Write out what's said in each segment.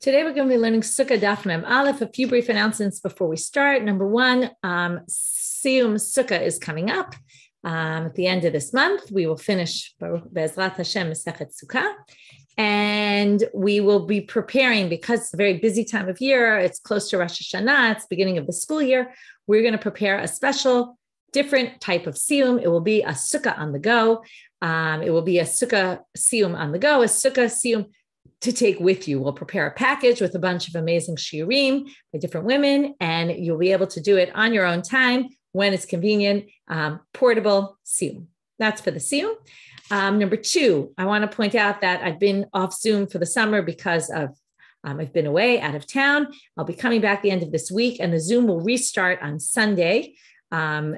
Today we're going to be learning Sukkah Daf Mem Aleph. A few brief announcements before we start. Number one, Siyum Sukkah is coming up at the end of this month. We will finish Be'ezrat Hashem Masechet Sukkah, and we will be preparing because it's a very busy time of year. It's close to Rosh Hashanah. It's the beginning of the school year. We're going to prepare a special, different type of Siyum. It will be a Sukkah on the go. It will be a Sukkah Siyum on the go, a Sukkah Siyum to take with you. We'll prepare a package with a bunch of amazing shiurim by different women, and you'll be able to do it on your own time when it's convenient. Portable Siyum. That's for the Siyum. Number two, I want to point out that I've been off Zoom for the summer because of I've been away out of town. I'll be coming back the end of this week, and the Zoom will restart on Sunday,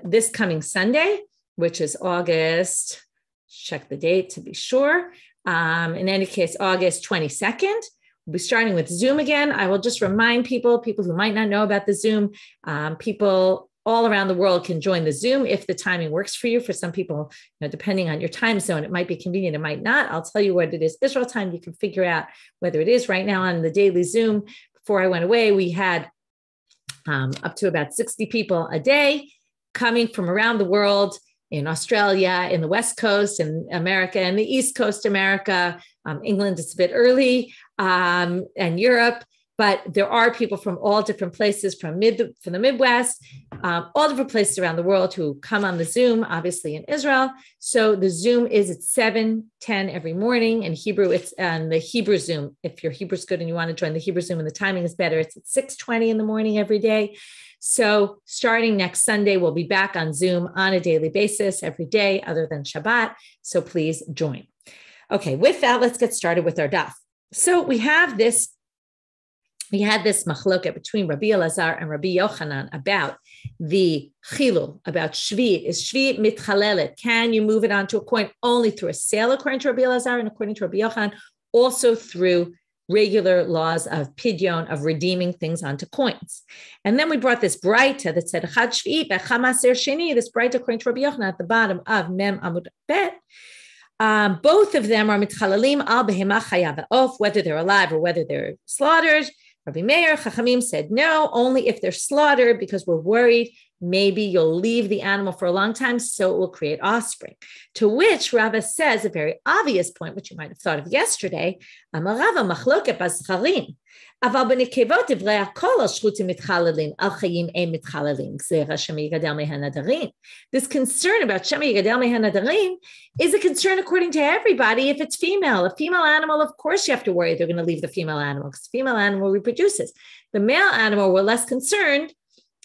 this coming Sunday, which is August. Check the date to be sure. In any case, August 22nd, we'll be starting with Zoom again. I will just remind people who might not know about the Zoom, people all around the world can join the Zoom if the timing works for you. For some people, depending on your time zone, it might be convenient, it might not. I'll tell you what it is. Israel time, you can figure out whether it is. Right now on the daily Zoom, before I went away, we had up to about 60 people a day coming from around the world. In Australia, in the West Coast, in America, and the East Coast America, England, it's a bit early, and Europe, but there are people from all different places, from the Midwest, all different places around the world who come on the Zoom, obviously in Israel. So the Zoom is at 7:10 every morning. In Hebrew, it's on the Hebrew Zoom. If your Hebrew's good and you want to join the Hebrew Zoom and the timing is better, it's at 6:20 in the morning every day. So starting next Sunday, we'll be back on Zoom on a daily basis every day other than Shabbat. So please join. Okay, with that, let's get started with our daf. So we had this machloket between Rabbi Elazar and Rabbi Yochanan about the chilul, about shvi. Is shvi mitchalelet? Can you move it onto a coin only through a sale, according to Rabbi Elazar, and according to Rabbi Yochanan, also through regular laws of pidyon, of redeeming things onto coins. And then we brought this braita that said, Chad Shvi b'Chad Maser Sheni, this braita according to Rabbi Yochanan at the bottom of Mem Amud Bet. Both of them are mitchalalim al behema chayav of, whether they're alive or whether they're slaughtered. Rabbi Meir, Chachamim said, no, only if they're slaughtered, because we're worried maybe you'll leave the animal for a long time, so it will create offspring. To which Rava says a very obvious point, which you might have thought of yesterday, Amarava machloket bazcharim, aval b'nekevot divrei hakol al shchutim mitchalalin, al chayim ein mitchalalin, gzera shem yigadel mehen nadarim. This concern about shem yigadel mehen nadarim is a concern according to everybody. If it's female, a female animal, of course you have to worry they're going to leave the female animal, because the female animal reproduces. The male animal, we're less concerned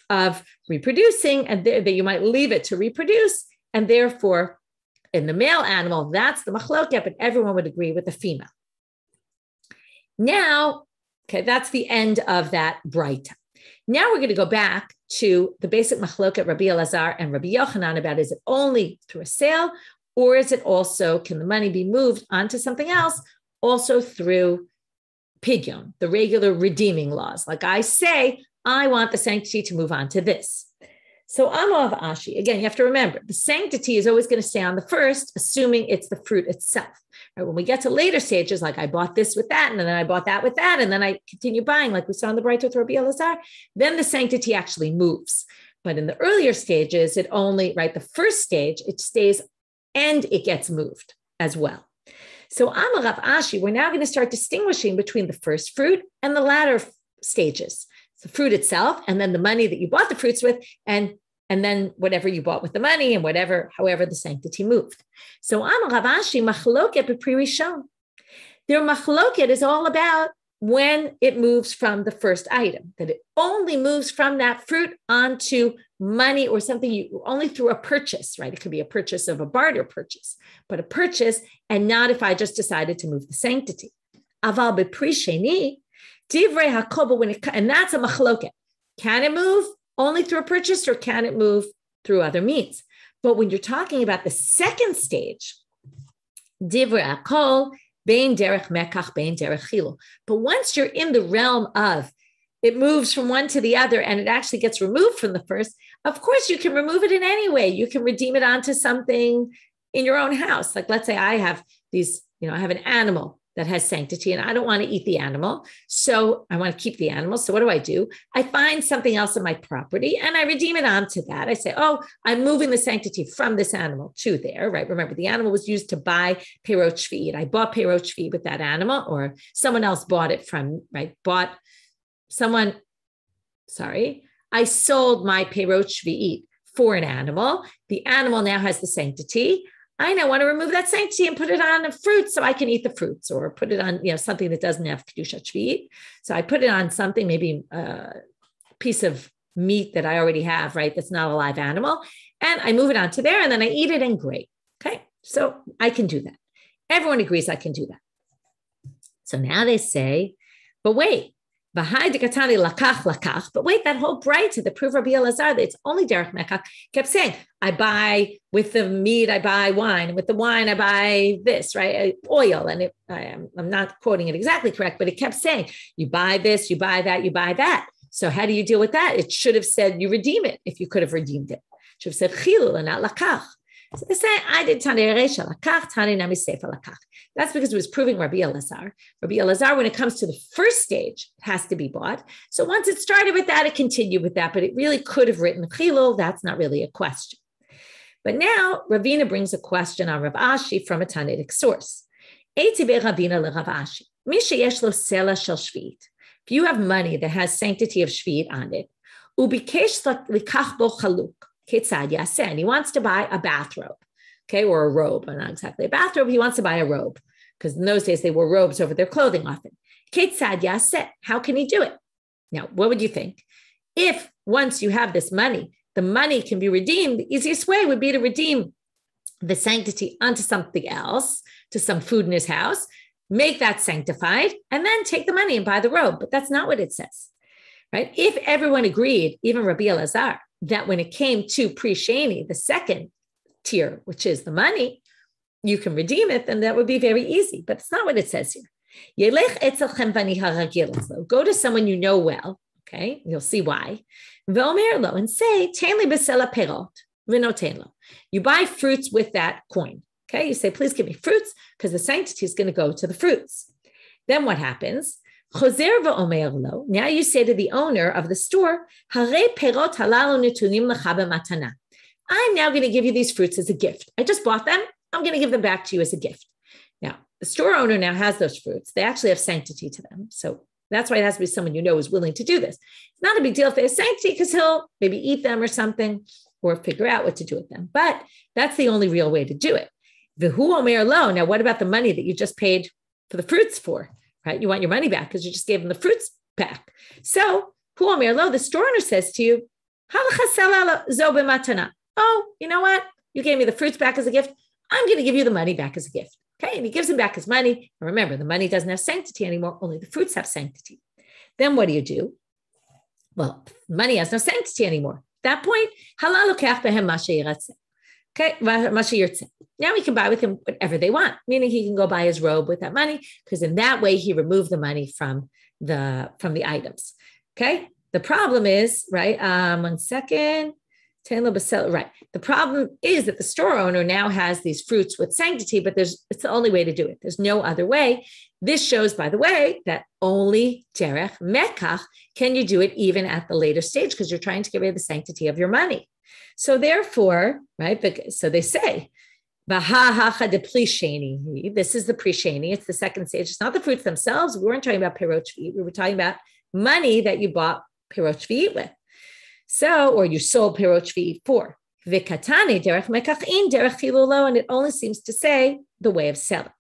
of reproducing, and that you might leave it to reproduce, and therefore in the male animal, that's the machloket, but everyone would agree with the female. Now, okay, that's the end of that braita. Now we're going to go back to the basic machloket Rabbi Elazar and Rabbi Yochanan about, is it only through a sale, or is it also, can the money be moved onto something else, also through pidyon, the regular redeeming laws? Like I say, I want the sanctity to move on to this. So Amav Ashi, again, you have to remember, the sanctity is always going to stay on the first, assuming it's the fruit itself. Right? When we get to later stages, like I bought this with that, and then I bought that with that, and then I continue buying, like we saw in the Braita with Rabbi Elazar, then the sanctity actually moves. But in the earlier stages, it only, right, the first stage, it stays and it gets moved as well. So Amarav Ashi, we're now going to start distinguishing between the first fruit and the latter stages. The fruit itself, and then the money that you bought the fruits with, and then whatever you bought with the money, and however the sanctity moved. So Amar Rav Ashi machloket b'pri rishon. Their machloket is all about when it moves from the first item, that it only moves from that fruit onto money or something only through a purchase, right? It could be a purchase of a barter purchase, but a purchase, and not if I just decided to move the sanctity. Aval b'pri sheni, divrei hakol, and that's a machloket. Can it move only through a purchase, or can it move through other means? But when you're talking about the second stage, divrei hakol, bein derech mekach, bein derech chilul. But once you're in the realm of it moves from one to the other, and it actually gets removed from the first, of course you can remove it in any way. You can redeem it onto something in your own house. Like let's say I have these, I have an animal that has sanctity and I don't want to eat the animal. So I want to keep the animal. So what do? I find something else in my property and I redeem it onto that. I say, oh, I'm moving the sanctity from this animal to there, right? Remember, the animal was used to buy Perot Shvi'it. I bought Perot Shvi'it with that animal, or someone else bought it from, right? I sold my Perot Shvi'it for an animal. The animal now has the sanctity. I now want to remove that sanctity and put it on a fruit so I can eat the fruits, or put it on, something that doesn't have Kedusha Shvi'it. So I put it on something, maybe a piece of meat that I already have, right? That's not a live animal. And I move it onto there and then I eat it and great. Okay. So I can do that. Everyone agrees I can do that. So now they say, but wait, but wait, that whole brighter, the proof of Rabbi Elazar that it's only derech mekach, kept saying, I buy with the meat, I buy wine, and with the wine, I buy this, right? Oil. And I'm not quoting it exactly correct, but it kept saying, you buy this, you buy that, you buy that. So how do you deal with that? It should have said you redeem it if you could have redeemed it. It should have said chilul and not lakach. So they say, I did Tani Reisha Lakach, Tani Nami Sefer Lakach. That's because it was proving Rabbi Elazar. Rabbi Elazar, when it comes to the first stage, has to be bought. So once it started with that, it continued with that, but it really could have written Chilul. That's not really a question. But now Ravina brings a question on Rav Ashi from a Tanaitic source. If you have money that has sanctity of Shvi'it on it, and he wants to buy a bathrobe, okay, or a robe, but not exactly a bathrobe. He wants to buy a robe because in those days they wore robes over their clothing often. How can he do it? Now, what would you think? If once you have this money, the money can be redeemed, the easiest way would be to redeem the sanctity onto something else, to some food in his house, make that sanctified, and then take the money and buy the robe. But that's not what it says, right? If everyone agreed, even Rabbi Elazar, that when it came to Pre-Sheni, the second tier, which is the money, you can redeem it, then that would be very easy. But it's not what it says here. Go to someone you know well, okay? You'll see why. And say, you buy fruits with that coin, okay? You say, please give me fruits, because the sanctity is going to go to the fruits. Then what happens? Now you say to the owner of the store, I'm now going to give you these fruits as a gift. I just bought them. I'm going to give them back to you as a gift. Now, the store owner now has those fruits. They actually have sanctity to them. So that's why it has to be someone you know who's willing to do this. It's not a big deal if they have sanctity because he'll maybe eat them or something or figure out what to do with them. But that's the only real way to do it. Now, what about the money that you just paid for the fruits for? Right? You want your money back because you just gave them the fruits back. So, the store owner says to you, oh, you know what? You gave me the fruits back as a gift. I'm going to give you the money back as a gift. Okay. And he gives him back his money. And remember, the money doesn't have sanctity anymore. Only the fruits have sanctity. Then what do? Well, money has no sanctity anymore. At that point, okay, now he can buy with him whatever they want, meaning he can go buy his robe with that money, because in that way he removed the money from the items. Okay. The problem is, right? 1 second. Right. The problem is that the store owner now has these fruits with sanctity, but it's the only way to do it. There's no other way. This shows, by the way, that only derech mekach can you do it even at the later stage, because you're trying to get rid of the sanctity of your money. So therefore, right, so they say, this is the pre-sheni. It's the second stage. It's not the fruits themselves. We weren't talking about perot shvi'it. We were talking about money that you bought perot shvi'it with. So, or you sold perot shvi'it for. V'katani derech mekachin derech chilulo, and it only seems to say the way of selling.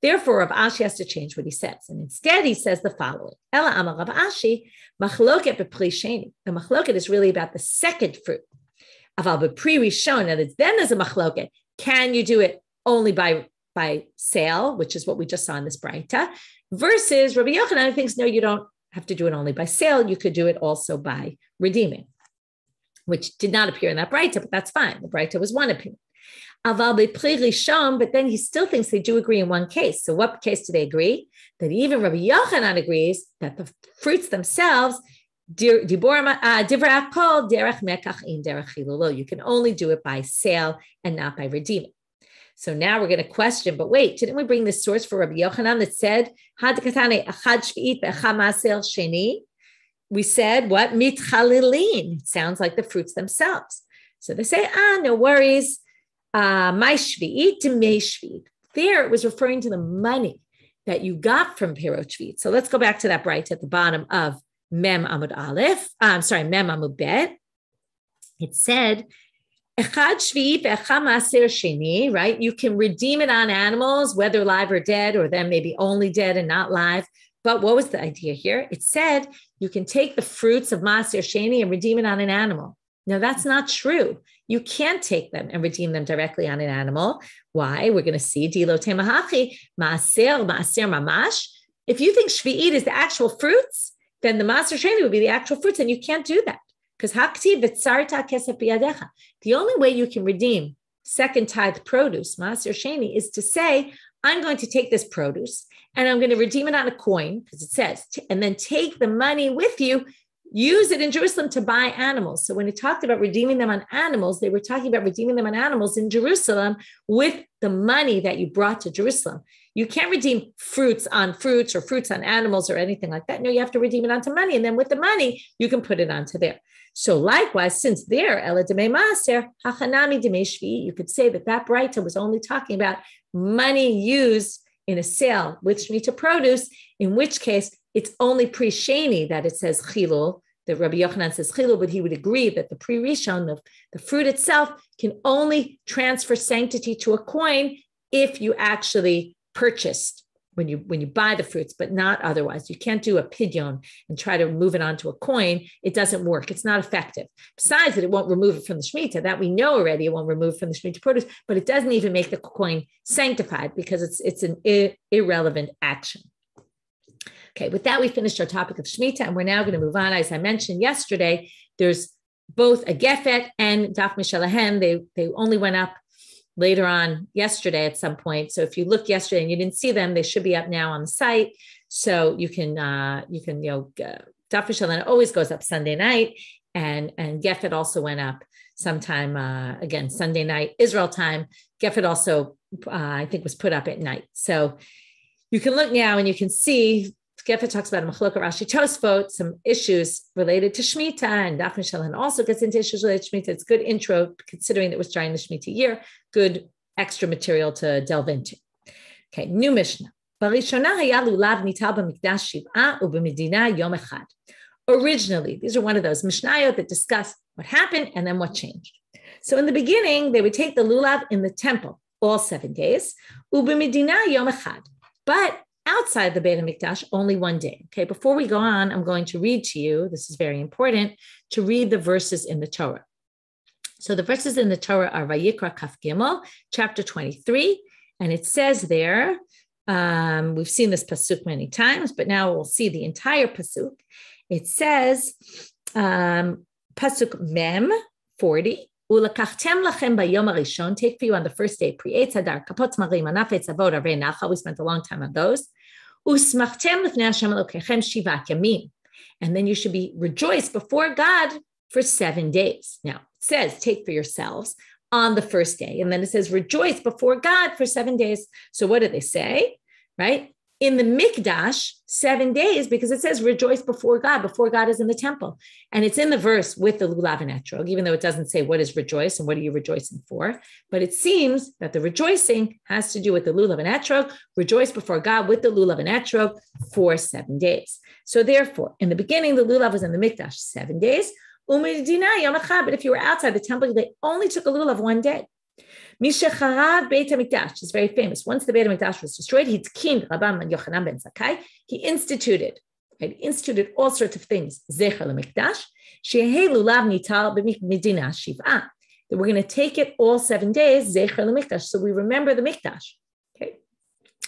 Therefore, Rav Ashi has to change what he says. And instead, he says the following. Ela amar Rav Ashi, machloket b'pri sheni. The machloket is really about the second fruit. Aval b'pri rishon, and then there's a machloket. Can you do it only by sale, which is what we just saw in this Braita, versus Rabbi Yochanan thinks, no, you don't have to do it only by sale. You could do it also by redeeming, which did not appear in that Braita, but that's fine. The Braita was one opinion. Aval b'pri rishon, but then he still thinks they do agree in one case. So what case do they agree? That even Rabbi Yochanan agrees that the fruits themselves, you can only do it by sale and not by redeeming. So now we're going to question, but wait, didn't we bring this source for Rabbi Yochanan that said, we said, what? Mitchalilin. It sounds like the fruits themselves. So they say, no worries. My shvi'it to me shvi'it. There it was referring to the money that you got from Pirot Shvi'it. So let's go back to that bright at the bottom of Mem Amud Aleph. Mem Amud Bet. It said, Echad Shvi'it ve'echa Maser Sheni, right? You can redeem it on animals, whether live or dead, or then maybe only dead and not live. But what was the idea here? It said you can take the fruits of Maser Sheni and redeem it on an animal. Now, that's not true. You can't take them and redeem them directly on an animal. Why? We're going to see. Dilo temahachi, maaser mamash. If you think shvi'it is the actual fruits, then the maaser sheni would be the actual fruits, and you can't do that. Because hakti v'tzarta kesef biyadecha. The only way you can redeem second tithe produce, maaser sheni, is to say, I'm going to take this produce and I'm going to redeem it on a coin, because it says, and then take the money with you, use it in Jerusalem to buy animals. So when it talked about redeeming them on animals, they were talking about redeeming them on animals in Jerusalem with the money that you brought to Jerusalem. You can't redeem fruits on fruits or fruits on animals or anything like that. No, you have to redeem it onto money. And then with the money, you can put it onto there. So likewise, since there, Ela Demei Maaser, Hachanami Demei Shvi, you could say that that Braita was only talking about money used in a sale with Shemitah produce, in which case it's only pre-Sheni that it says Chilul, that Rabbi Yochanan says Chilul, but he would agree that the pre-Rishon, the fruit itself, can only transfer sanctity to a coin if you actually purchased, when you buy the fruits, but not otherwise. You can't do a pidyon and try to move it onto a coin. It doesn't work. It's not effective. Besides that, it won't remove it from the Shemitah. That we know already, it won't remove from the Shemitah produce, but it doesn't even make the coin sanctified because it's an irrelevant action. Okay, with that, we finished our topic of Shemitah, and we're now going to move on. As I mentioned yesterday, there's both a Gefet and Daf Mishalahem. They only went up later on yesterday at some point. So if you looked yesterday and you didn't see them, they should be up now on the site. So you can Daf Mishalahem always goes up Sunday night, and Gefet also went up sometime again Sunday night Israel time. Gefet also I think was put up at night. So you can look now and you can see. Gefet talks about Machlokah Rashi Tosfot, some issues related to Shemitah, and Daf Mishalahem also gets into issues related to Shemitah. It's a good intro, considering it was during the Shemitah year, good extra material to delve into. Okay, new Mishnah. Originally, these are one of those Mishnayot that discuss what happened and then what changed. So in the beginning, they would take the Lulav in the temple all 7 days, ubimidina yom echad. But outside the Beit HaMikdash, only 1 day. Okay, before we go on, I'm going to read to you, this is very important, to read the verses in the Torah. So the verses in the Torah are Vayikra Kaf Gimel, chapter 23, and it says there, we've seen this pasuk many times, but now we'll see the entire pasuk. It says, pasuk Mem 40, Ulakachtem lachem bayom harishon, take for you on the first day, pre-eitz hadar, kapot marim, anafetz avod, arvei nachal, we spent a long time on those. Usmachtem lefnei Hashem Elokechem shivat yamim, and then you should be rejoiced before God for 7 days. Now, it says, take for yourselves on the first day, and then it says, rejoice before God for 7 days. So what do they say, right? In the Mikdash, 7 days, because it says rejoice before God is in the temple. And it's in the verse with the Lulav and Etrog, even though it doesn't say what is rejoice and what are you rejoicing for. But it seems that the rejoicing has to do with the Lulav and Etrog, rejoice before God with the Lulav and Etrog for 7 days. So therefore, in the beginning, the Lulav was in the Mikdash 7 days. But if you were outside the temple, they only took a Lulav 1 day. Mishacharav Beit HaMikdash is very famous. Once the Beit HaMikdash was destroyed, he instituted all sorts of things. Zecher LaMikdash, Shehei Lulav Nital B'Medina Shiv'ah. That we're going to take it all 7 days, Zecher LaMikdash, so we remember the Mikdash. Okay,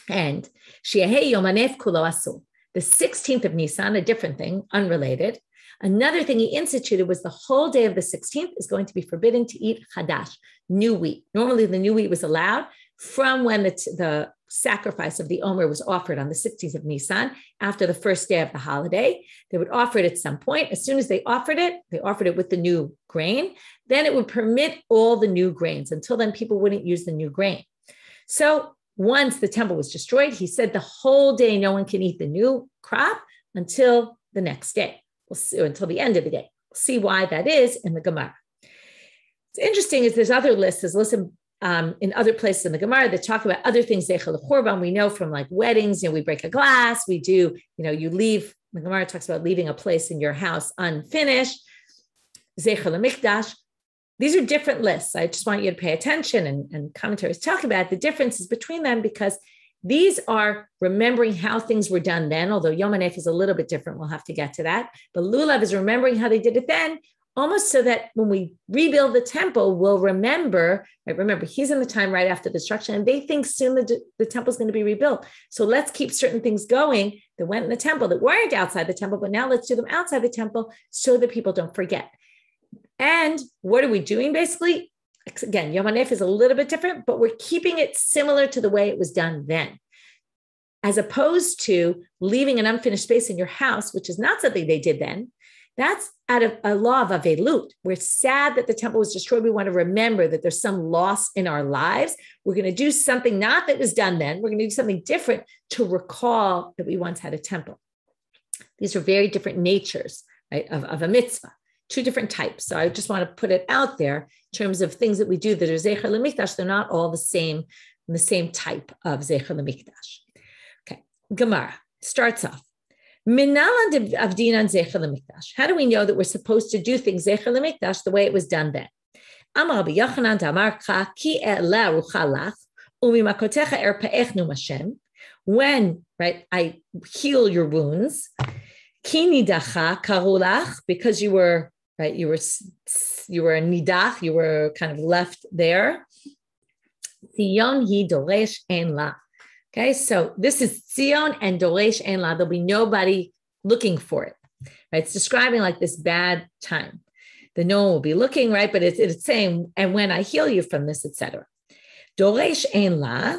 and Shehei Yom Hanef Kulo Asur. The 16th of Nisan, a different thing, unrelated. Another thing he instituted was the whole day of the 16th is going to be forbidden to eat chadash, new wheat. Normally, the new wheat was allowed from when the sacrifice of the Omer was offered on the 16th of Nisan, after the first day of the holiday. They would offer it at some point. As soon as they offered it with the new grain. Then it would permit all the new grains. Until then, people wouldn't use the new grain. So once the temple was destroyed, he said the whole day no one can eat the new crop until the next day. We'll see, or until the end of the day. We'll see why that is in the Gemara. It's interesting is there's other lists. There's lists in other places in the Gemara that talk about other things. Zeichel Churban, we know from like weddings, we break a glass, we do, you leave, the Gemara talks about leaving a place in your house unfinished. Zeichel Mikdash. These are different lists. I just want you to pay attention, and commentaries talk about the differences between them, because these are remembering how things were done then, although Yom HaNef is a little bit different. We'll have to get to that. But Lulav is remembering how they did it then, almost so that when we rebuild the temple, we'll remember, right? Remember, he's in the time right after the destruction, and they think soon the temple is going to be rebuilt. So let's keep certain things going that went in the temple that weren't outside the temple, but now let's do them outside the temple so that people don't forget. And what are we doing basically? Again, Yom HaNef is a little bit different, but we're keeping it similar to the way it was done then, as opposed to leaving an unfinished space in your house, which is not something they did then. That's out of a law of Avelut. We're sad that the temple was destroyed. We want to remember that there's some loss in our lives. We're going to do something not that was done then. We're going to do something different to recall that we once had a temple. These are very different natures, right, of a mitzvah. Two different types. So I just want to put it out there in terms of things that we do that are Zecher L'Mikdash. They're not all the same type of Zecher L'Mikdash. Okay, Gemara starts off. Minalan Avdinan Zecher L'Mikdash. How do we know that we're supposed to do things Zecher L'Mikdash the way it was done then? Amar Rabbi Yochanan Damarcha Ki E'la Rucha Lach Umimakotecha Erpe'echnu Mashem. When, right, I heal your wounds. Ki Nidacha Karulach, because you were, right, you were a nidach, you were kind of left there. Tzion hi doresh en la. Okay, so this is Tzion and doresh en la. There'll be nobody looking for it. Right? It's describing like this bad time that no one will be looking, right? But it's saying, and when I heal you from this, etc. Doresh en la.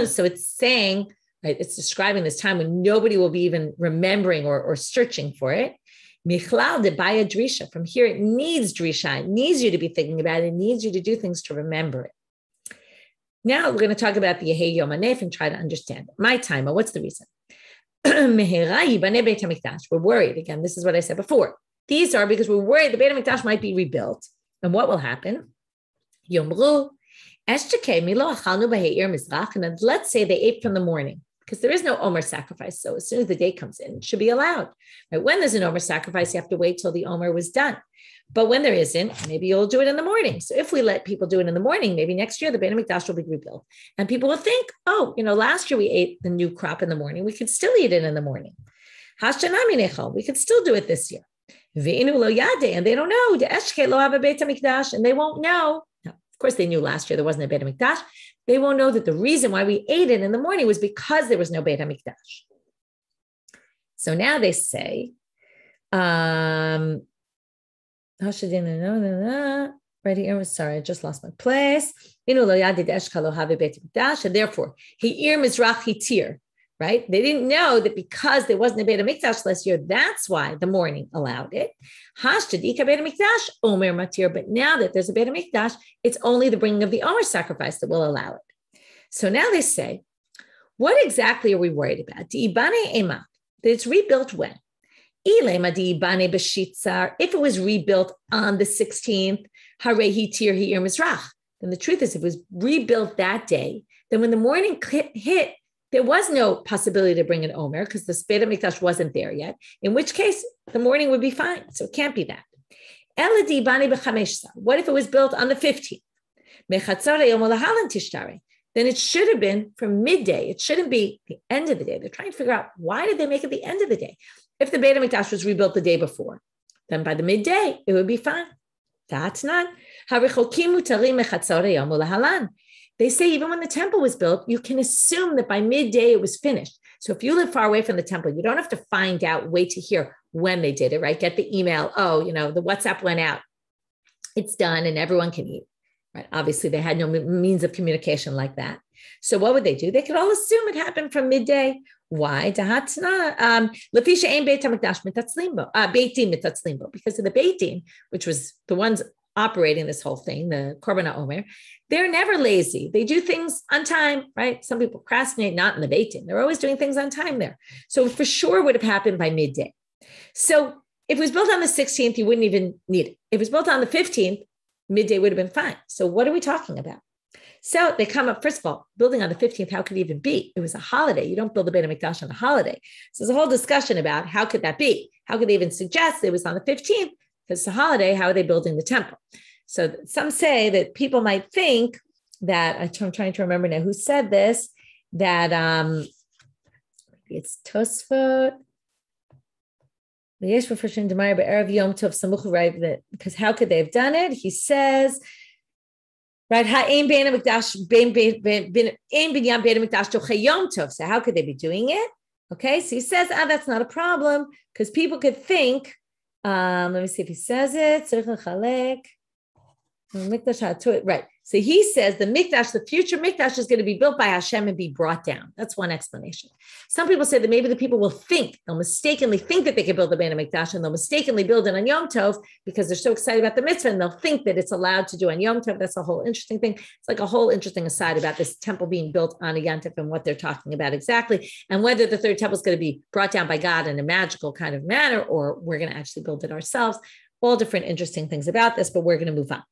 So it's saying, right, it's describing this time when nobody will be even remembering or searching for it. Michlal de baya drisha. From here, it needs drisha. It needs you to be thinking about it. It needs you to do things to remember it. Now we're going to talk about the Yehei Yom HaNef and try to understand it. My time, what's the reason? We're worried. Again, this is what I said before. These are because we're worried the Beit HaMikdash might be rebuilt. And what will happen? Yomru, and let's say they ate from the morning, because there is no Omer sacrifice. So as soon as the day comes in, it should be allowed. Right? When there's an Omer sacrifice, you have to wait till the Omer was done. But when there isn't, maybe you'll do it in the morning. So if we let people do it in the morning, maybe next year the Beit HaMikdash will be rebuilt. And people will think, oh, last year we ate the new crop in the morning. We could still eat it in the morning. We could still do it this year. And they don't know. And they won't know. Now, of course, they knew last year there wasn't a Beit HaMikdash. They won't know that the reason why we ate it in the morning was because there was no Beit HaMikdash. So now they say, right here, sorry, I just lost my place. And therefore, Hi'ir Mizrach Hitir, right? They didn't know that because there wasn't a Beit HaMikdash last year, that's why the morning allowed it. Hashtadika Beit HaMikdash, Omer Matir. But now that there's a Beit HaMikdash, it's only the bringing of the Omer sacrifice that will allow it. So now they say, what exactly are we worried about? Di'ibane ema, that it's rebuilt when? If it was rebuilt on the 16th, then the truth is, if it was rebuilt that day, then when the morning hit, there was no possibility to bring an Omer because the Beit HaMikdash wasn't there yet, in which case the morning would be fine. So it can't be that. What if it was built on the 15th? Then it should have been from midday. It shouldn't be the end of the day. They're trying to figure out, why did they make it the end of the day? If the Beit HaMikdash was rebuilt the day before, then by the midday, it would be fine. That's not. They say even when the temple was built, you can assume that by midday it was finished. So if you live far away from the temple, you don't have to find out, wait to hear when they did it, right? Get the email, the WhatsApp went out. It's done and everyone can eat, right? Obviously, they had no means of communication like that. So what would they do? They could all assume it happened from midday. Why? Because of the Beit Din, which was the ones operating this whole thing, the Korban HaOmer, they're never lazy. They do things on time, right? Some people procrastinate, not in the Beit Din. They're always doing things on time there. So for sure would have happened by midday. So if it was built on the 16th, you wouldn't even need it. If it was built on the 15th, midday would have been fine. So what are we talking about? So they come up, first of all, building on the 15th, how could it even be? It was a holiday. You don't build a Beit HaMikdash on a holiday. So there's a whole discussion about how could that be? How could they even suggest it was on the 15th? Because it's a holiday, how are they building the temple? So some say that people might think that, I'm trying to remember now who said this, that it's Tosfot, because how could they have done it? He says, right, so how could they be doing it? Okay, so he says, that's not a problem, because people could think, let me see if he says it. Right. So he says the Mikdash, the future Mikdash is going to be built by Hashem and be brought down. That's one explanation. Some people say that maybe the people will they'll mistakenly think that they can build the Beit HaMikdash, and they'll mistakenly build it on Yom Tov because they're so excited about the mitzvah, and they'll think that it's allowed to do on Yom Tov. That's a whole interesting thing. It's like a whole interesting aside about this temple being built on a Yom Tov and what they're talking about exactly, and whether the third temple is going to be brought down by God in a magical kind of manner, or we're going to actually build it ourselves. All different interesting things about this, but we're going to move on.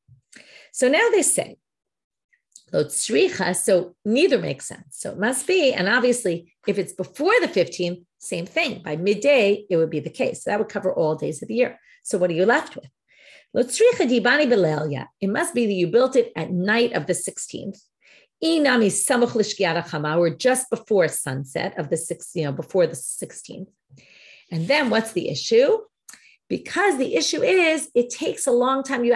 So now they say, so neither makes sense. So it must be, and obviously, if it's before the 15th, same thing. By midday, it would be the case. So that would cover all days of the year. So what are you left with? It must be that you built it at night of the 16th. Or just before sunset of the 6th, before the 16th. And then what's the issue? Because the issue is it takes a long time.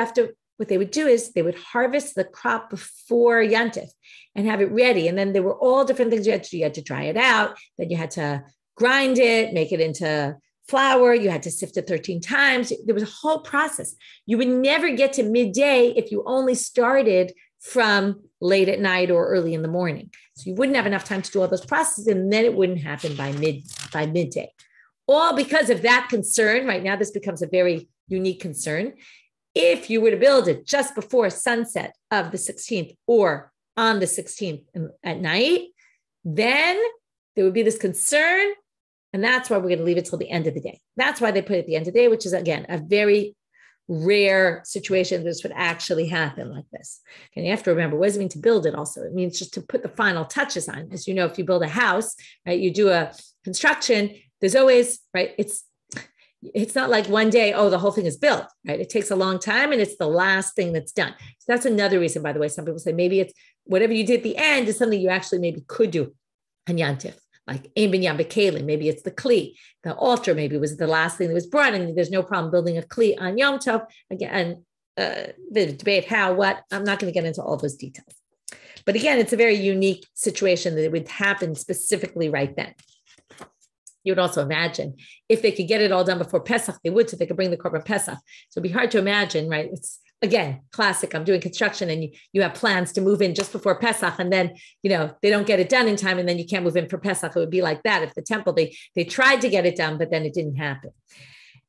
What they would do is they would harvest the crop before Yantif and have it ready. And then there were all different things you had to do. You had to dry it out. Then you had to grind it, make it into flour. You had to sift it 13 times. There was a whole process. You would never get to midday if you only started from late at night or early in the morning. So you wouldn't have enough time to do all those processes, and then it wouldn't happen by midday. All because of that concern. Right now, this becomes a very unique concern. If you were to build it just before sunset of the 16th or on the 16th at night, then there would be this concern. And that's why we're going to leave it till the end of the day. That's why they put it at the end of the day, which is, again, a very rare situation. This would actually happen like this. And you have to remember, what does it mean to build it also? It means just to put the final touches on. As you know, if you build a house, right, you do a construction, there's always, right, it's not like one day, the whole thing is built, right? It takes a long time, and it's the last thing that's done. So that's another reason, by the way, some people say maybe it's whatever you did at the end is something you actually maybe could do on Yantif, like Ein Binyan B'Kelim. Maybe it's the Kli. The altar maybe was the last thing that was brought, and there's no problem building a Kli on Yom Tov. Again, the debate how, what, I'm not going to get into all those details. But again, it's a very unique situation that it would happen specifically right then. You would also imagine if they could get it all done before Pesach, they would, so they could bring the Korban Pesach. So it'd be hard to imagine, right? It's, again, classic. I'm doing construction and you have plans to move in just before Pesach, and then, they don't get it done in time, and then you can't move in for Pesach. It would be like that. If the temple, they tried to get it done, but then it didn't happen.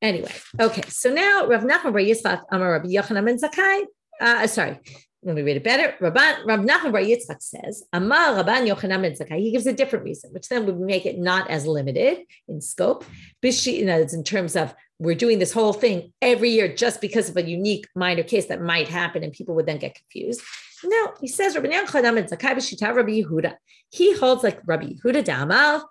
Anyway, okay. So now Rav Nachman bar Yitzchak Amar Rabbi Yochanan ben Zakkai, let me read it better. Rav Nachman bar Yitzchak says, Amar Rabban Yochanan ben Zakkai. He gives a different reason, which then would make it not as limited in scope. It's in terms of we're doing this whole thing every year just because of a unique minor case that might happen, and people would then get confused. No, he says Rabban Yochanan ben Zakkai b'shita Rabbi Yehuda. He holds like Rabbi Yehuda Da'amal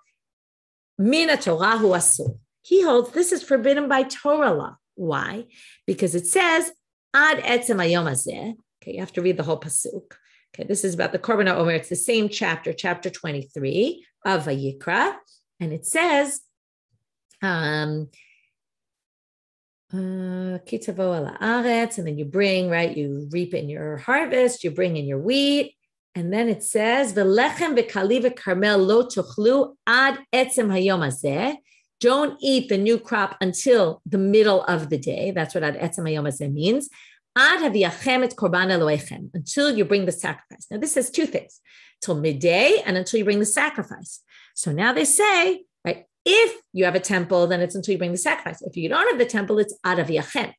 min Torah hu asur. He holds this is forbidden by Torah law. Why? Because it says ad etzem hayom hazeh. Okay, you have to read the whole pasuk. Okay, this is about the Korban HaOmer. It's the same chapter 23 of Vayikra, and it says, kitavo ala aretz, and then you bring, right, you reap in your harvest, you bring in your wheat, and then it says, v'lechem v'kali v'karmel lo tochlu ad etzem hayom hazeh. Don't eat the new crop until the middle of the day. That's what ad etzem hayom hazeh means. Until you bring the sacrifice. Now, this says two things, till midday and until you bring the sacrifice. So now they say, right, if you have a temple, then it's until you bring the sacrifice. If you don't have the temple, it's ad aviyachem.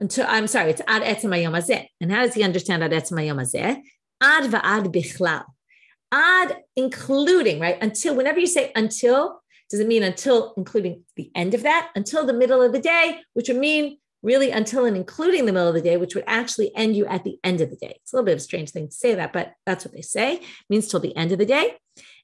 it's ad etzem hayom hazeh. And how does he understand ad etzem hayom hazeh? Ad va'ad bichlal. Ad, including, right? Until, whenever you say until, does it mean until including the end of that? Until the middle of the day, which would mean really until and including the middle of the day, which would actually end you at the end of the day. It's a little bit of a strange thing to say that, but that's what they say. It means till the end of the day.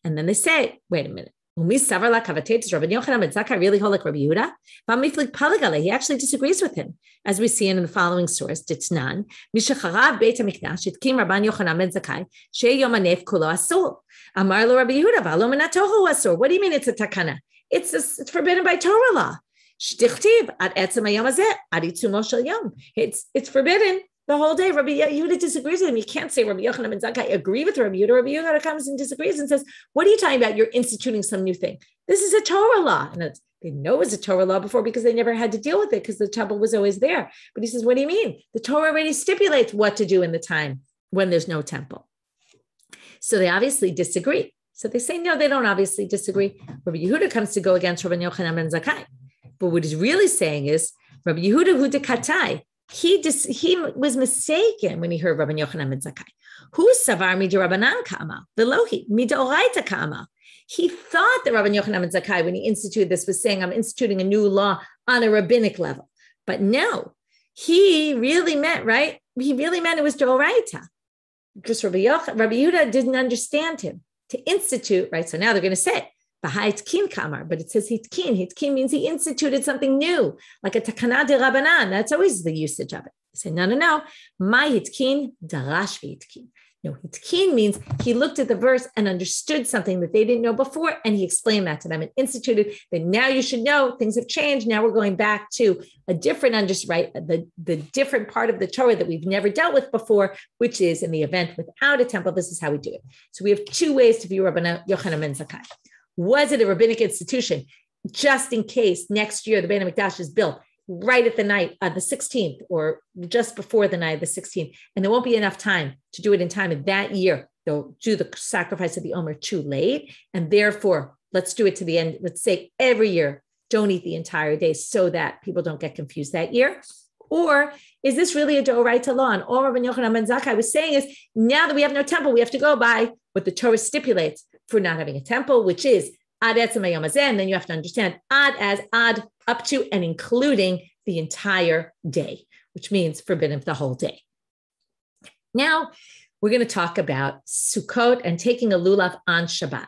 And then they say, wait a minute. Does Rabban Yochanan ben Zakkai really hold like Rabbi Yehuda? He actually disagrees with him, as we see in the following source. Ditnan, Mishacharav Beit HaMikdash, Itkim Rabban Yochanan ben Zakkai, Shei Yom HaNef Kulo Asur. Amar lo Rabbi Yehuda, V'alo min hatohu asur. What do you mean it's a takana? It's forbidden by Torah law. Shtichtiv ad etzem hayom hazeh ad itzumo shel yom. It's forbidden the whole day. Rabbi Yehuda disagrees with him. You can't say Rabbi Yochanan ben Zakkai agree with Rabbi Yehuda. Rabbi Yehuda comes and disagrees and says, what are you talking about? You're instituting some new thing. This is a Torah law. And they know it was a Torah law before because they never had to deal with it because the trouble was always there. But he says, what do you mean? The Torah already stipulates what to do in the time when there's no temple. So they obviously disagree. So they say, no, they don't obviously disagree. Rabbi Yehuda comes to go against Rabbi Yochanan ben Zakkai. But what he's really saying is, Rabbi Yehuda hu dekatai, he was mistaken when he heard Rabbi Yochanan ben Zakkai. Who savar midrabanan ka'amal, velohi midoraita ka'amal. He thought that Rabbi Yochanan ben Zakkai, when he instituted this, was saying, I'm instituting a new law on a rabbinic level. But no, he really meant, right? He really meant it was doraita. Because Rabbi Yehuda didn't understand him to institute, right? So now they're going to say, Hitkin kamar, but it says hitkin. Hitkin means he instituted something new, like a takana de Rabbanan. That's always the usage of it. They say, no. My hitkin darash hitkin. No, hitkin means he looked at the verse and understood something that they didn't know before, and he explained that to them and instituted that now you should know things have changed. Now we're going back to a different right? The different part of the Torah that we've never dealt with before, which is in the event without a temple. This is how we do it. So we have two ways to view Rabban Yochanan ben Zakkai. Was it a rabbinic institution just in case next year the Beit HaMikdash is built right at the night of the 16th or just before the night of the 16th, and there won't be enough time to do it in time of that year? They'll do the sacrifice of the Omer too late, and therefore let's do it to the end. Let's say every year, don't eat the entire day so that people don't get confused that year. Or is this really a Doraita law? And all Rabban Yochanan ben Zakkai was saying is, now that we have no temple, we have to go by what the Torah stipulates for not having a temple, which is ad etzem hayom hazeh, and then you have to understand ad as ad up to and including the entire day, which means forbidden the whole day. Now we're going to talk about Sukkot and taking a Lulav on Shabbat.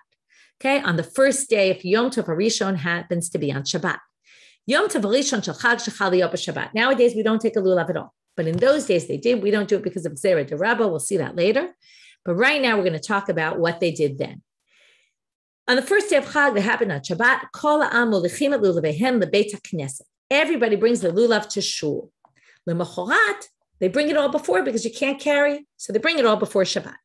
Okay, on the first day, if Yom Tov Harishon happens to be on Shabbat. Yom Tov Harishon shel Chag shechal liyot b'Shabbat. Nowadays we don't take a Lulav at all, but in those days they did. We don't do it because of Zera de Rabba. We'll see that later. But right now we're going to talk about what they did then. On the first day of Chag that happened on Shabbat, Kol ha'am molichim et lulavehem lebeit haKnesset. Everybody brings the lulav to shul. Lemochorat, they bring it all before because you can't carry, so they bring it all before Shabbat.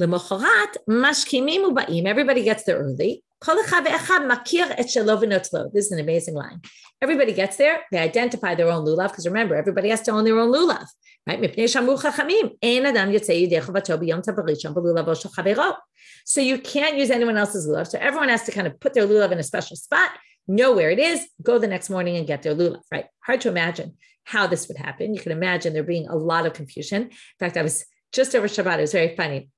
Lemochorat mashkimim u'ba'im. Everybody gets there early. Kol echad ve'echad makir et shelo v'notlo. This is an amazing line. Everybody gets there. They identify their own lulav because remember, everybody has to own their own lulav, right? Mipnei shamru chachamim ein adam yotzei yidei chavato b'yom tov harishon b'lulavo shel chavero. So you can't use anyone else's lulav. So everyone has to kind of put their lulav in a special spot, know where it is, go the next morning and get their lulav, right? Hard to imagine how this would happen. You can imagine there being a lot of confusion. In fact, I was just over Shabbat. It was very funny.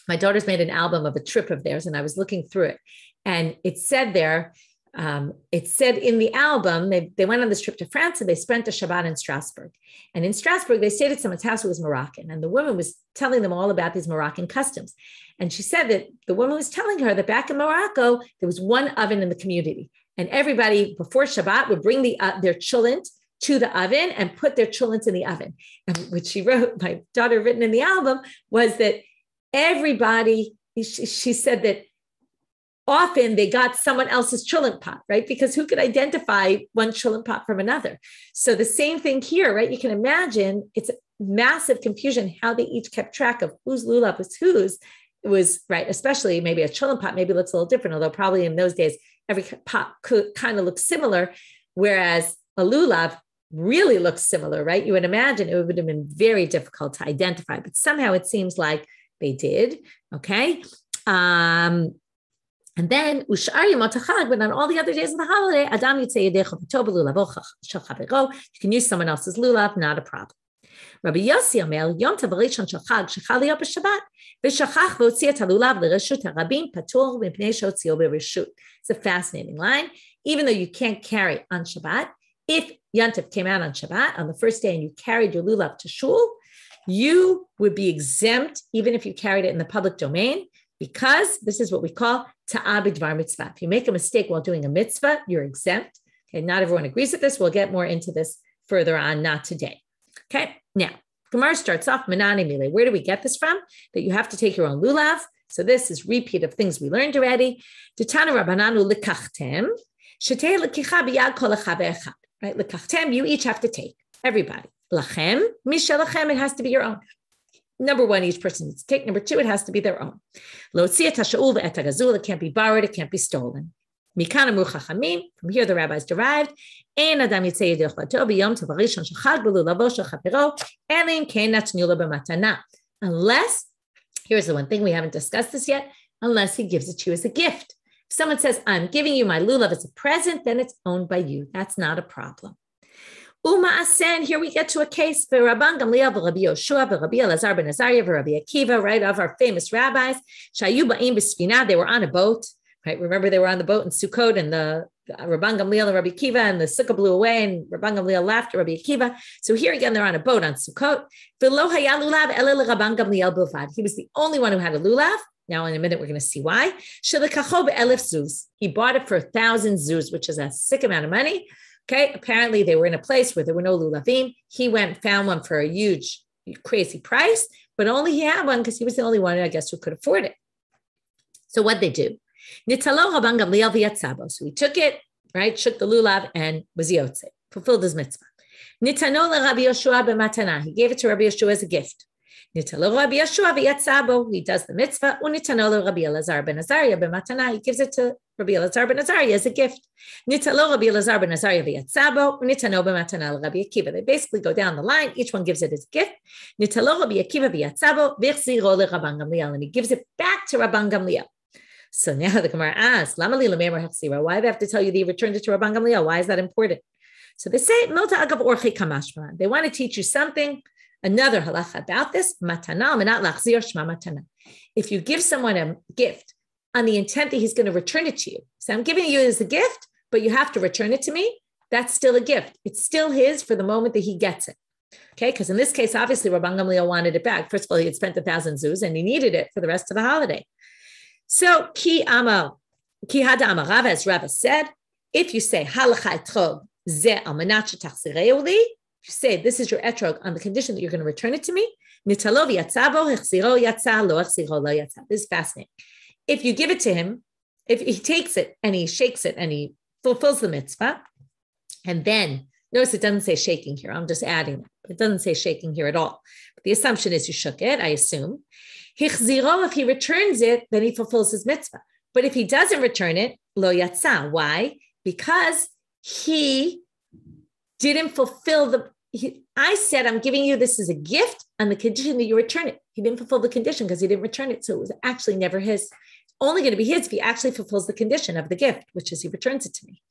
My daughter's made an album of a trip of theirs, and I was looking through it. And it said there, it said in the album, they went on this trip to France and they spent a Shabbat in Strasbourg. And in Strasbourg, they stayed at someone's house who was Moroccan. And the woman was telling them all about these Moroccan customs. And she said that the woman was telling her that back in Morocco, there was one oven in the community. And everybody before Shabbat would bring their chulent to the oven and put their chulent in the oven. And what she wrote, my daughter written in the album, was that everybody, she said that often they got someone else's chulent pot, right? Because who could identify one chulent pot from another? So the same thing here, right? You can imagine it's massive confusion how they each kept track of whose lulav was whose. It was, right, especially maybe a chulent pot maybe looks a little different, although probably in those days, every pot could kind of look similar, whereas a lulav really looks similar, right? You would imagine it would have been very difficult to identify, but somehow it seems like they did, okay? And then, but on all the other days of the holiday, you can use someone else's lulav, not a problem. Rabbi Yossi Omer, Yom Tov Rishon Shel Chag shechal להיות בשבת, ושכח והוציא את הלולב לרשות הרבים, פטור מפני שהוציאו ברשות. It's a fascinating line. Even though you can't carry on Shabbat, if Yom Tov came out on Shabbat, on the first day, and you carried your lulav to shul, you would be exempt, even if you carried it in the public domain, because this is what we call ta'abid dvar mitzvah. If you make a mistake while doing a mitzvah, you're exempt. Okay, not everyone agrees with this. We'll get more into this further on, not today. Okay, now, Gemara starts off, Menane Mile. Where do we get this from? That you have to take your own lulav. So this is repeat of things we learned already. Titanu Rabbananu likachtem, shetei lekicha biyad kol echad ve'echad. Right, likachtem, you each have to take, everybody. Lachem, mishelachem, it has to be your own. Number one, each person needs to take. Number two, it has to be their own. Lo tziyat hasha'ul ve'et hagazul, it can't be borrowed, it can't be stolen. Mikan amru chachamim, from here the rabbis derived, ein adam yitzei yedei ochlato b'yom tov harishon shel chag b'lulavo shel chavero, ela im ken natnu lo b'matana. Unless, here's the one thing, we haven't discussed this yet, unless he gives it to you as a gift. If someone says, I'm giving you my lulav as a present, then it's owned by you. That's not a problem. Uma'asen, here we get to a case for Rabban Gamliel, Rabbi Yoshua, Rabbi Elazar ben Azariah, Rabbi Akiva, right, of our famous rabbis. Shayu ba'im b'sfina, they were on a boat, right? Remember, they were on the boat in Sukkot, and the Rabban Gamliel and Rabbi Akiva, and the Sukkah blew away, and Rabban Gamliel laughed at Rabbi Akiva. So here again, they're on a boat on Sukkot. V'lo haya lulav ele Rabban Gamliel bilvad. He was the only one who had a lulav. Now, in a minute, we're going to see why. Shelekacho be'elef zuz. He bought it for 1,000 zuz, which is a sick amount of money. Okay, apparently they were in a place where there were no lulavim. He went, found one for a huge, crazy price, but only he had one because he was the only one, I guess, who could afford it. So what'd they do? Nitalo Rabban Gamliel v'yatzabo. So he took it, right, shook the lulav and was yotze, fulfilled his mitzvah. Nitano Rabbi Yoshua b'matana. He gave it to Rabbi Yoshua as a gift. Nitalo Rabbi Yoshua v'yatzabo. He does the mitzvah. Unitano Rabbi Elazar ben Azariah b'matana. He gives it to Rabbi Elazar ben Azariah as a gift. Nitalo Rabbi Elazar ben Azariah v'yatzabo. Unitano b'matana Rabbi Akiva. They basically go down the line. Each one gives it as a gift. Nitalo Rabbi Akiva v'yatzabo v'chziro leRabban Gamliel. And he gives it back to Rabban Gamliel. So now the Gemara asks, Lama li l'meimer hechzira? Why do they have to tell you that he returned it to Rabban Gamliel? Why is that important? So they say, Milta agav orchei kamashma. They want to teach you something. Another halacha about this, matana menat lachzir shma matana. If you give someone a gift on the intent that he's going to return it to you, so I'm giving you as a gift, but you have to return it to me, that's still a gift. It's still his for the moment that he gets it. Okay, because in this case, obviously, Rabban Gamliel wanted it back. First of all, he had spent 1,000 zuz and he needed it for the rest of the holiday. So, ki hada amarav, as Rava said, if you say, halacha etrog ze al manat shetachzireu li, if you say, this is your etrog on the condition that you're going to return it to me, nitalo v'yatzabo, hechziro yatza, lo hechziro lo yatza. This is fascinating. If you give it to him, if he takes it and he shakes it and he fulfills the mitzvah, and then, notice it doesn't say shaking here. I'm just adding it. It doesn't say shaking here at all. But the assumption is you shook it, I assume. Hichziro, if he returns it, then he fulfills his mitzvah. But if he doesn't return it, lo yatza. Why? Because he didn't fulfill I said, I'm giving you this as a gift on the condition that you return it. He didn't fulfill the condition because he didn't return it. So it was actually never his. It's only going to be his if he actually fulfills the condition of the gift, which is he returns it to me.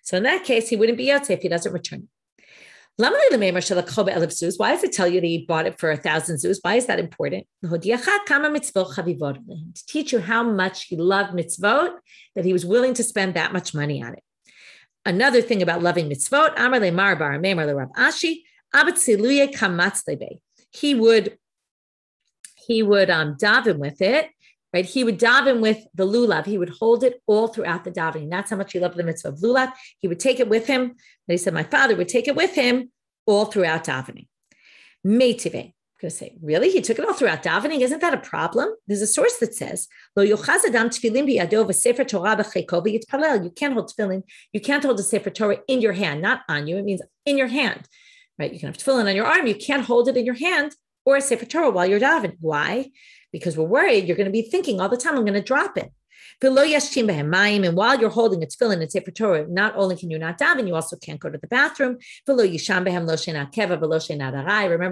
So in that case, he wouldn't be yotze if he doesn't return it. Why does it tell you that he bought it for 1,000 zuz? Why is that important? To teach you how much he loved mitzvot, that he was willing to spend that much money on it. Another thing about loving mitzvot, Amar le Mar bar Meimar le Rav Ashi, Abatziluye kamatzlebe. He would daven with it, right? He would daven with the lulav. He would hold it all throughout the davening. That's how much he loved the mitzvah of lulav. He would take it with him. And he said, my father would take it with him all throughout davening. Meitive. I'm going to say, really? He took it all throughout davening? Isn't that a problem? There's a source that says, Lo yochaz adam tefillin biyado v'sefer Torah b'cheiko v'yitpalel. You can't hold tefillin. You can't hold a sefer Torah in your hand, not on you. It means in your hand, right? You can have tefillin on your arm. You can't hold it in your hand or a sefer Torah while you're davening. Why? Because we're worried you're going to be thinking all the time, I'm going to drop it. And while you're holding a tefillin and sefer Torah, not only can you not daven, you also can't go to the bathroom. Remember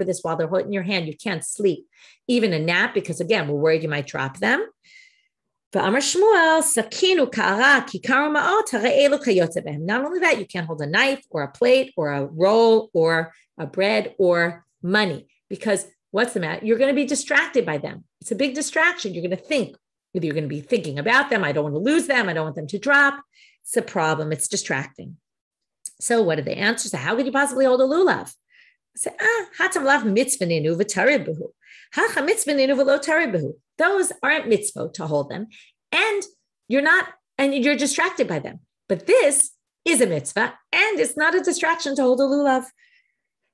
this, while they're holding your hand, you can't sleep, even a nap, because again, we're worried you might drop them. Not only that, you can't hold a knife or a plate or a roll or a bread or money, because what's the matter? You're going to be distracted by them. It's a big distraction. You're going to think, either you're going to be thinking about them. I don't want to lose them. I don't want them to drop. It's a problem. It's distracting. So what did they answer? So how could you possibly hold a lulav? I said, hatam lav mitzvaninu v'taribuhu. Hacha mitzvaninu v'lo taribuhu. Those aren't mitzvot to hold them. And you're distracted by them. But this is a mitzvah, and it's not a distraction to hold a lulav.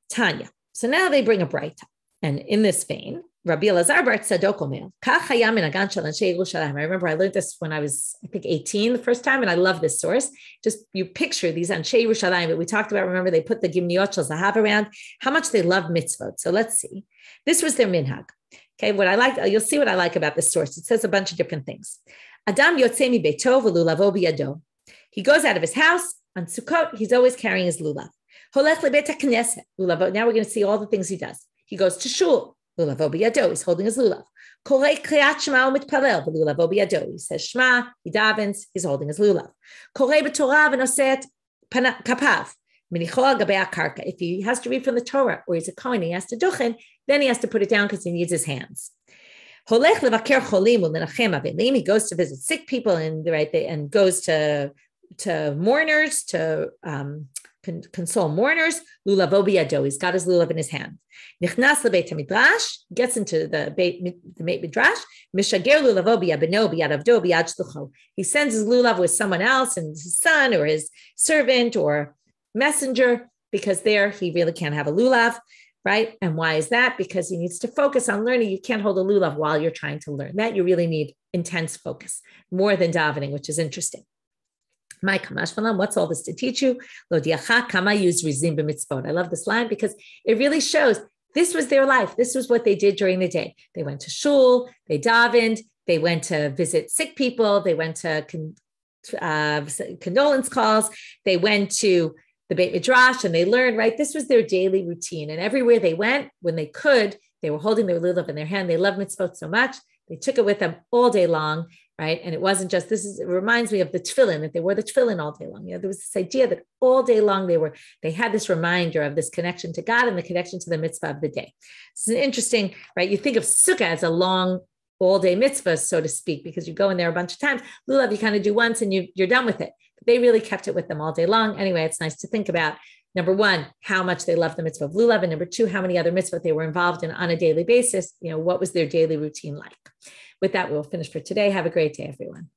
Tanya. So now they bring a braita. And in this vein, Rabbi Elazar bar Tzadok omer, kach hayam minagan shel anshe Yerushalayim. I remember I learned this when I was, I think, 18 the first time, and I love this source. Just you picture these anshe Yerushalayim that we talked about. Remember, they put the gimniot shel zahav around, how much they love mitzvot. So let's see. This was their minhag. Okay, what I like, you'll see what I like about this source. It says a bunch of different things. Adam yotzei mi beito v'lulavo biyado. He goes out of his house on Sukkot. He's always carrying his lulav. Holech lebeit hakneset lulavo. Now we're going to see all the things he does. He goes to shul. Lulavo biyado. He's holding his lulav. Korei kriyat shema u'mitpalel v'lulavo biyado. He says shema. He davens. He's holding his lulav. Korei b'torah v'noset kapav. If he has to read from the Torah or he's a Kohen, he has to duchen, then he has to put it down because he needs his hands. He goes to visit sick people and goes to mourners, to console mourners. Lulavo biyado. He's got his lulav in his hand. Nichnas lebeit midrash, gets into the beit midrash. Mishager lulavo biyabeno biyadavdo biyad shlucho. He sends his lulav with someone else, and his son or his servant or messenger, because there he really can't have a lulav, right? And why is that? Because he needs to focus on learning. You can't hold a lulav while you're trying to learn. That you really need intense focus, more than davening, which is interesting. My kamash v'lam, what's all this to teach you? Lo diacha kama yuzrizim b'mitzvot. I love this line because it really shows this was their life. This was what they did during the day. They went to shul, they davened, they went to visit sick people, they went to condolence calls, they went to the Beit Midrash, and they learned, right? This was their daily routine. And everywhere they went, when they could, they were holding their lulav in their hand. They loved mitzvot so much. They took it with them all day long, right? And it wasn't just, it reminds me of the tefillin, that they wore the tefillin all day long. There was this idea that all day long they had this reminder of this connection to God and the connection to the mitzvah of the day. It's interesting, right? You think of Sukkah as a long, all-day mitzvah, so to speak, because you go in there a bunch of times. Lulav, you kind of do once and you're done with it. But they really kept it with them all day long. Anyway, it's nice to think about, number one, how much they loved the mitzvah of lulav, and number two, how many other mitzvot they were involved in on a daily basis. What was their daily routine like? With that, we'll finish for today. Have a great day, everyone.